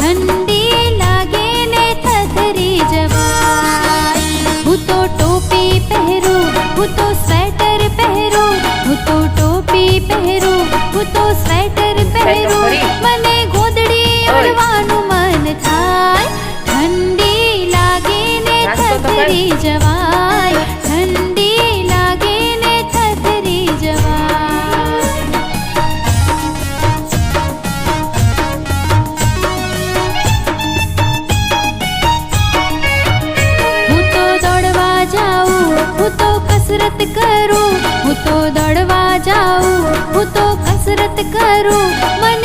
ઠંડી લાગે ને થથરી જવાય। હું તો ટોપી પહેરું, હું તો સ્વેટર પહેરું, હું તો ટોપી પહેરું, હું તો સ્વેટર પહેરું, મને ગોદડી ઓઢવાનું મન થાય। ઠંડી લાગે ને થથરી જવાય, ઠંડી લાગે ને થથરી જવાય। હું તો દોડવા જાઉં, હું તો કસરત કરું, હું તો દોડવા જાઉં, હું તો કસરત કરું, મને